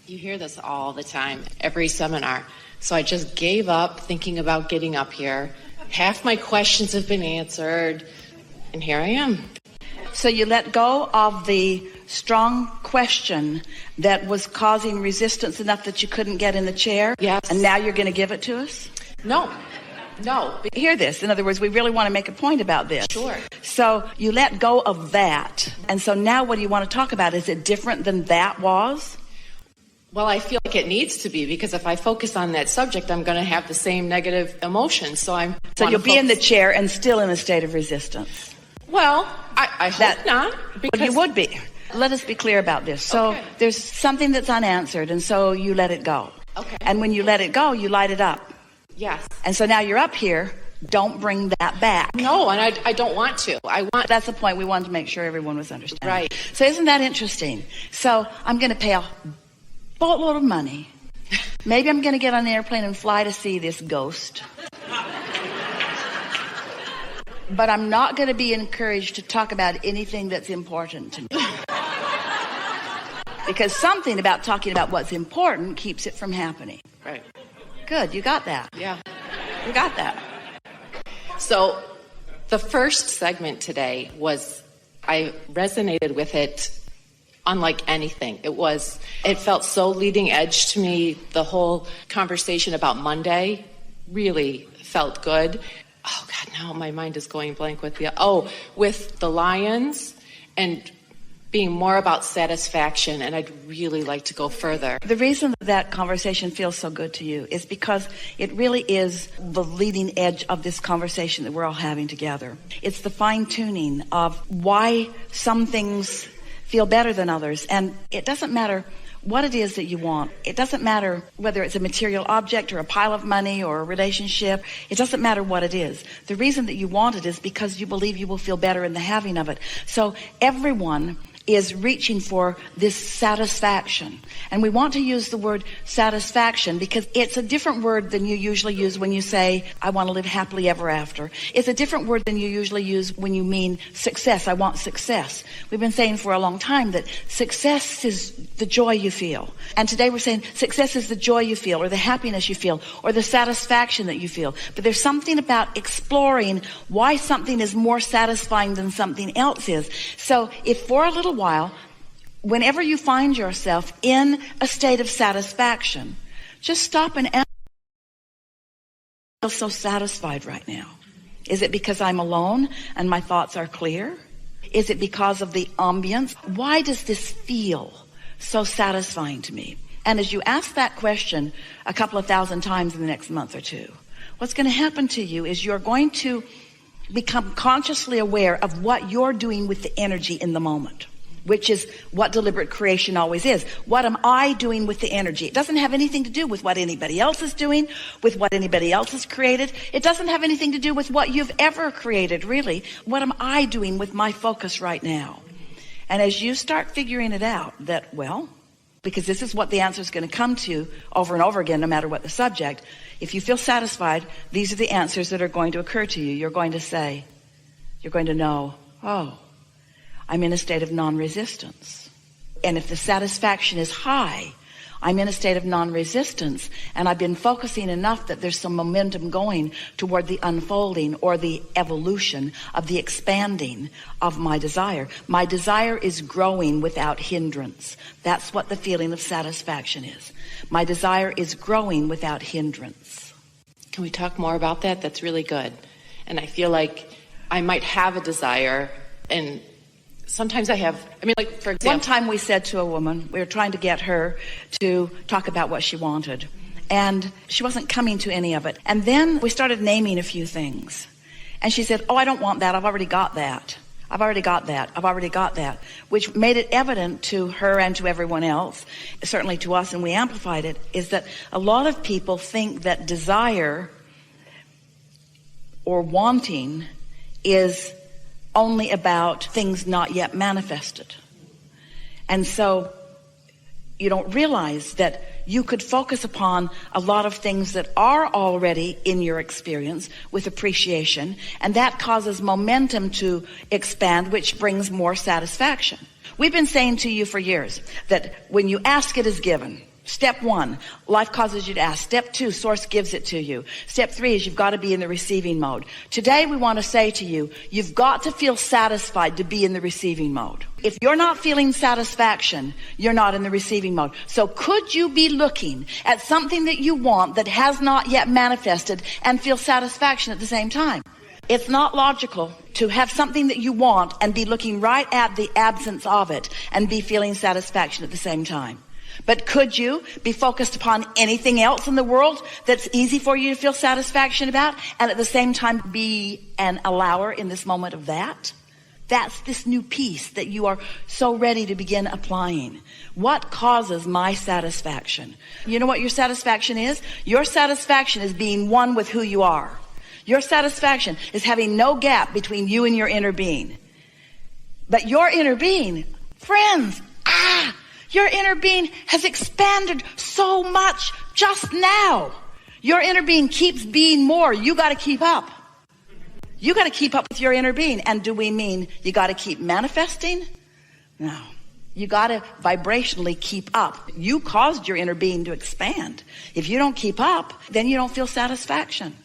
You hear this all the time, every seminar. So I just gave up thinking about getting up here. Half my questions have been answered, and here I am. So you let go of the strong question that was causing resistance enough that you couldn't get in the chair? Yes. And now you're going to give it to us? No. Hear this. In other words, we really want to make a point about this. Sure. So you let go of that. And so now what do you want to talk about? Is it different than that was? Well, I feel like it needs to be, because if I focus on that subject, I'm going to have the same negative emotions. So you'll be in the chair and still in a state of resistance. Well, I hope not. But you would be. Let us be clear about this. So there's something that's unanswered, and so you let it go. Okay. And when you let it go, you light it up. Yes. And so now you're up here. Don't bring that back. No, and I don't want to. That's the point. We wanted to make sure everyone was understanding. Right. So isn't that interesting? So I'm going to pay a boatload of money. Maybe I'm going to get on an airplane and fly to see this ghost. But I'm not going to be encouraged to talk about anything that's important to me. Because something about talking about what's important keeps it from happening. Right. Good, you got that. Yeah. You got that. So the first segment today I resonated with it unlike anything. It felt so leading edge to me. The whole conversation about Monday really felt good. Oh God, now my mind is going blank with the lions and being more about satisfaction, and I'd really like to go further. The reason that conversation feels so good to you is because it really is the leading edge of this conversation that we're all having together. It's the fine-tuning of why some things feel better than others, and it doesn't matter what it is that you want. It doesn't matter whether it's a material object or a pile of money or a relationship. It doesn't matter what it is. The reason that you want it is because you believe you will feel better in the having of it. So everyone is reaching for this satisfaction. And we want to use the word satisfaction because it's a different word than you usually use when you say, I want to live happily ever after. It's a different word than you usually use when you mean success. I want success. We've been saying for a long time that success is the joy you feel. And today we're saying success is the joy you feel, or the happiness you feel, or the satisfaction that you feel. But there's something about exploring why something is more satisfying than something else is. So if for a little while, whenever you find yourself in a state of satisfaction, just stop and ask, I feel so satisfied right now. Is it because I'm alone and my thoughts are clear? Is it because of the ambience? Why does this feel so satisfying to me? And as you ask that question a couple of thousand times in the next month or two, what's going to happen to you is you're going to become consciously aware of what you're doing with the energy in the moment, which is what deliberate creation always is. What am I doing with the energy? It doesn't have anything to do with what anybody else is doing, with what anybody else has created. It doesn't have anything to do with what you've ever created, really. What am I doing with my focus right now? And as you start figuring it out, that, well, because this is what the answer is going to come to over and over again, no matter what the subject, if you feel satisfied, these are the answers that are going to occur to you. You're going to say, you're going to know, oh, I'm in a state of non-resistance. And if the satisfaction is high, I'm in a state of non-resistance, and I've been focusing enough that there's some momentum going toward the unfolding or the evolution of the expanding of my desire. My desire is growing without hindrance. That's what the feeling of satisfaction is. My desire is growing without hindrance. Can we talk more about that? That's really good. And I feel like I might have a desire, and sometimes I have, for example. One time we said to a woman, we were trying to get her to talk about what she wanted. And she wasn't coming to any of it. And then we started naming a few things. And she said, oh, I don't want that. I've already got that. I've already got that. I've already got that. Which made it evident to her and to everyone else, certainly to us, and we amplified it, is that a lot of people think that desire or wanting is only about things not yet manifested. And so you don't realize that you could focus upon a lot of things that are already in your experience with appreciation, and that causes momentum to expand, which brings more satisfaction. We've been saying to you for years that when you ask, it is given. Step 1, life causes you to ask. Step 2, source gives it to you. Step 3 is you've got to be in the receiving mode. Today we want to say to you, you've got to feel satisfied to be in the receiving mode. If you're not feeling satisfaction, you're not in the receiving mode. So could you be looking at something that you want that has not yet manifested and feel satisfaction at the same time? It's not logical to have something that you want and be looking right at the absence of it and be feeling satisfaction at the same time. But could you be focused upon anything else in the world that's easy for you to feel satisfaction about and at the same time be an allower in this moment of that? That's this new piece that you are so ready to begin applying. What causes my satisfaction? You know what your satisfaction is? Your satisfaction is being one with who you are. Your satisfaction is having no gap between you and your inner being. But your inner being, friends, your inner being has expanded so much just now. Your inner being keeps being more. You got to keep up. You got to keep up with your inner being. And do we mean you got to keep manifesting? No. You got to vibrationally keep up. You caused your inner being to expand. If you don't keep up, then you don't feel satisfaction.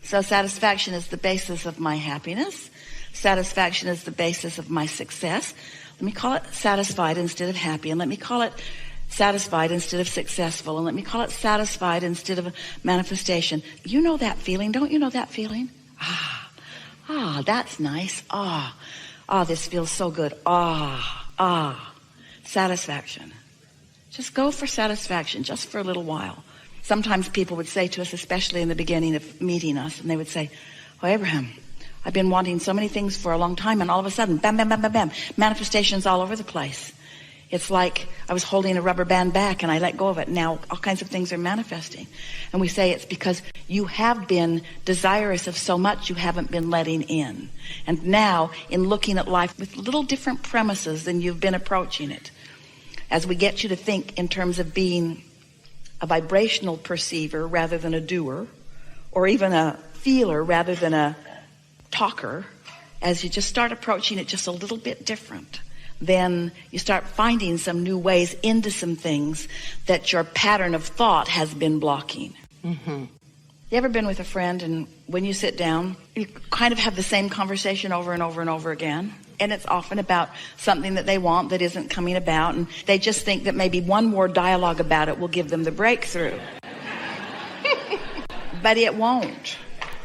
So satisfaction is the basis of my happiness. Satisfaction is the basis of my success. Let me call it satisfied instead of happy. And let me call it satisfied instead of successful. And let me call it satisfied instead of a manifestation. You know that feeling. Don't you know that feeling? That's nice. This feels so good. Satisfaction. Just go for satisfaction just for a little while. Sometimes people would say to us, especially in the beginning of meeting us, and they would say, "Oh, Abraham, I've been wanting so many things for a long time, and all of a sudden, bam, bam, bam, bam, bam, manifestations all over the place. It's like I was holding a rubber band back and I let go of it. Now all kinds of things are manifesting." And we say it's because you have been desirous of so much you haven't been letting in. And now, in looking at life with little different premises than you've been approaching it, as we get you to think in terms of being a vibrational perceiver rather than a doer, or even a feeler rather than a talker, as you just start approaching it just a little bit different, then you start finding some new ways into some things that your pattern of thought has been blocking. Mm-hmm. You ever been with a friend and when you sit down, you kind of have the same conversation over and over and over again? And it's often about something that they want that isn't coming about, and they just think that maybe one more dialogue about it will give them the breakthrough. But it won't.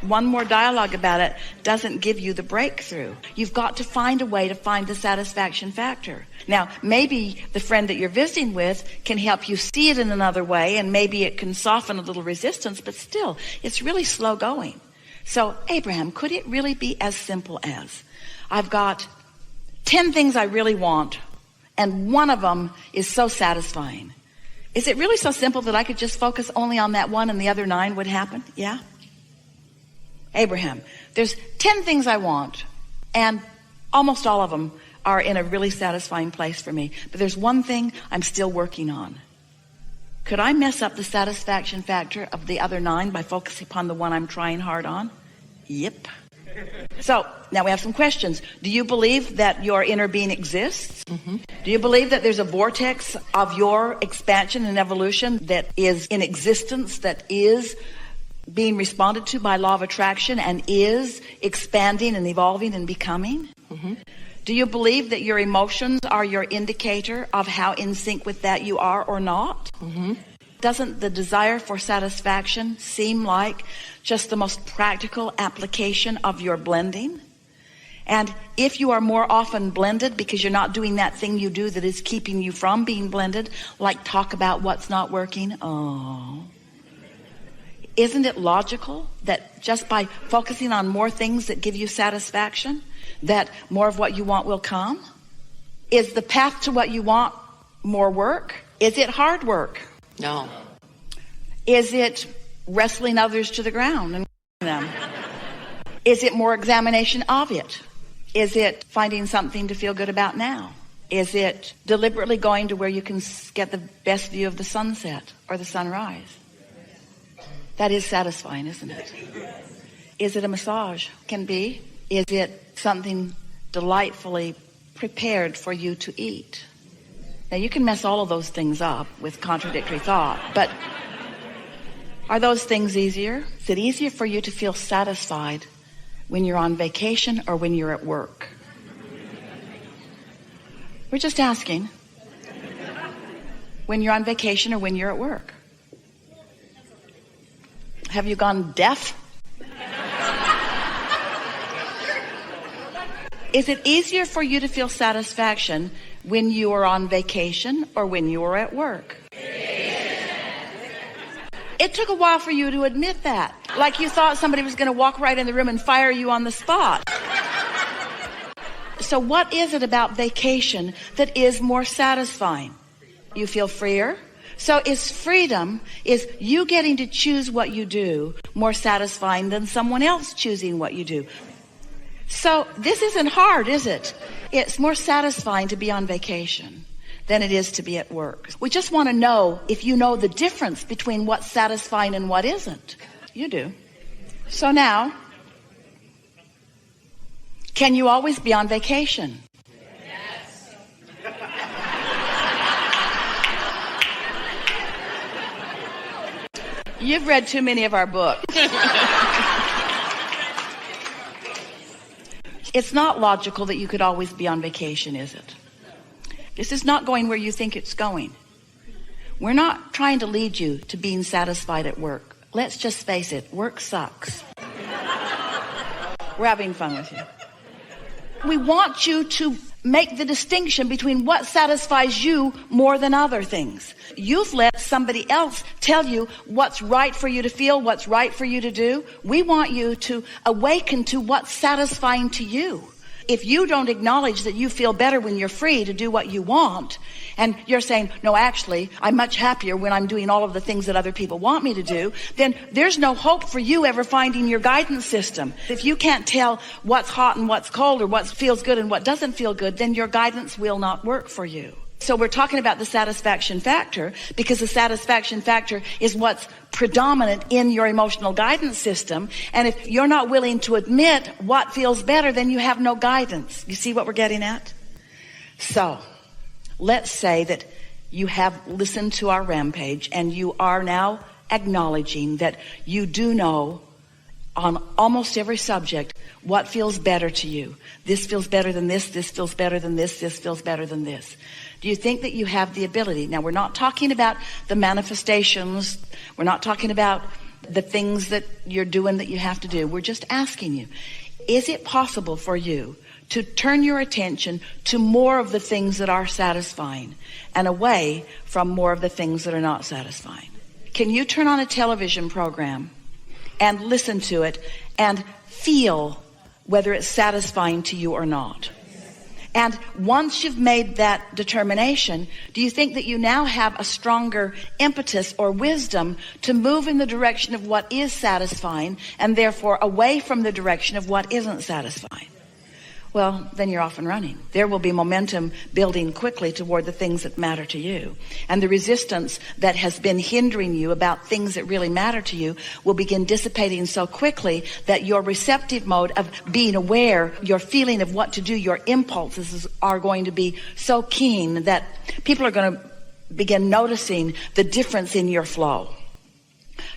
One more dialogue about it doesn't give you the breakthrough. You've got to find a way to find the satisfaction factor. Now, maybe the friend that you're visiting with can help you see it in another way, and maybe it can soften a little resistance, but still, it's really slow going. So, Abraham, could it really be as simple as, I've got 10 things I really want, and one of them is so satisfying. Is it really so simple that I could just focus only on that one and the other 9 would happen? Yeah? Abraham, there's 10 things I want, and almost all of them are in a really satisfying place for me. But there's one thing I'm still working on. Could I mess up the satisfaction factor of the other 9 by focusing upon the one I'm trying hard on? Yep. So, now we have some questions. Do you believe that your inner being exists? Mm-hmm. Do you believe that there's a vortex of your expansion and evolution that is in existence, that is being responded to by law of attraction and is expanding and evolving and becoming? Mm-hmm. Do you believe that your emotions are your indicator of how in sync with that you are or not? Mm-hmm. Doesn't the desire for satisfaction seem like just the most practical application of your blending? And if you are more often blended because you're not doing that thing you do that is keeping you from being blended, like talk about what's not working, isn't it logical that just by focusing on more things that give you satisfaction, that more of what you want will come? Is the path to what you want more work? Is it hard work? No. Is it wrestling others to the ground and them? Is it more examination of it? Is it finding something to feel good about now? Is it deliberately going to where you can get the best view of the sunset or the sunrise? That is satisfying, isn't it? Is it a massage? Can be. Is it something delightfully prepared for you to eat? Now, you can mess all of those things up with contradictory thought, but are those things easier? Is it easier for you to feel satisfied when you're on vacation or when you're at work? We're just asking. When you're on vacation or when you're at work? Have you gone deaf? Is it easier for you to feel satisfaction when you are on vacation or when you are at work? It took a while for you to admit that. Like you thought somebody was going to walk right in the room and fire you on the spot. So what is it about vacation that is more satisfying? You feel freer? So is freedom, is you getting to choose what you do more satisfying than someone else choosing what you do? So this isn't hard, is it? It's more satisfying to be on vacation than it is to be at work. We just want to know if you know the difference between what's satisfying and what isn't. You do. So now, can you always be on vacation? Yes. You've read too many of our books. It's not logical that you could always be on vacation, is it? This is not going where you think it's going. We're not trying to lead you to being satisfied at work. Let's just face it, work sucks. We're having fun with you. We want you to make the distinction between what satisfies you more than other things. You've let somebody else tell you what's right for you to feel, what's right for you to do. We want you to awaken to what's satisfying to you. If you don't acknowledge that you feel better when you're free to do what you want, and you're saying, no, actually, I'm much happier when I'm doing all of the things that other people want me to do, then there's no hope for you ever finding your guidance system. If you can't tell what's hot and what's cold, or what feels good and what doesn't feel good, then your guidance will not work for you. So we're talking about the satisfaction factor, because the satisfaction factor is what's predominant in your emotional guidance system. And if you're not willing to admit what feels better, then you have no guidance. You see what we're getting at? So let's say that you have listened to our rampage and you are now acknowledging that you do know on almost every subject what feels better to you. This feels better than this. This feels better than this. This feels better than this. Do you think that you have the ability? Now, we're not talking about the manifestations. We're not talking about the things that you're doing that you have to do. We're just asking you, is it possible for you to turn your attention to more of the things that are satisfying and away from more of the things that are not satisfying? Can you turn on a television program and listen to it and feel whether it's satisfying to you or not? And once you've made that determination, do you think that you now have a stronger impetus or wisdom to move in the direction of what is satisfying and therefore away from the direction of what isn't satisfying? Well, then you're off and running. There will be momentum building quickly toward the things that matter to you. And the resistance that has been hindering you about things that really matter to you will begin dissipating so quickly that your receptive mode of being aware, your feeling of what to do, your impulses are going to be so keen that people are going to begin noticing the difference in your flow.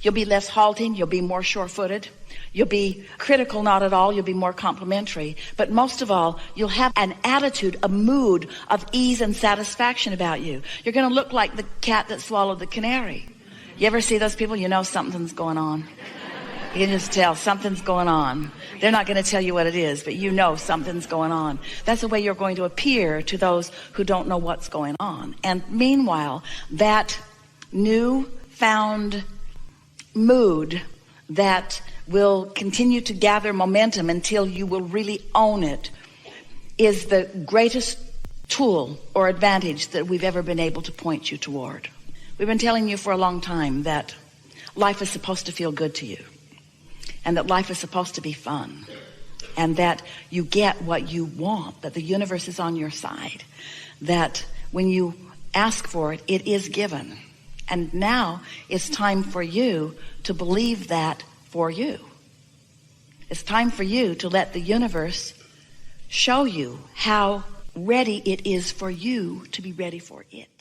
You'll be less halting. You'll be more sure-footed. You'll be critical, not at all. You'll be more complimentary. But most of all, you'll have an attitude, a mood of ease and satisfaction about you. You're going to look like the cat that swallowed the canary. You ever see those people? You know something's going on. You can just tell something's going on. They're not going to tell you what it is, but you know something's going on. That's the way you're going to appear to those who don't know what's going on. And meanwhile, that new-found mood that will continue to gather momentum until you will really own it is the greatest tool or advantage that we've ever been able to point you toward. We've been telling you for a long time that life is supposed to feel good to you, and that life is supposed to be fun, and that you get what you want, that the universe is on your side, that when you ask for it, it is given. And now it's time for you to believe that for you. It's time for you to let the universe show you how ready it is for you to be ready for it.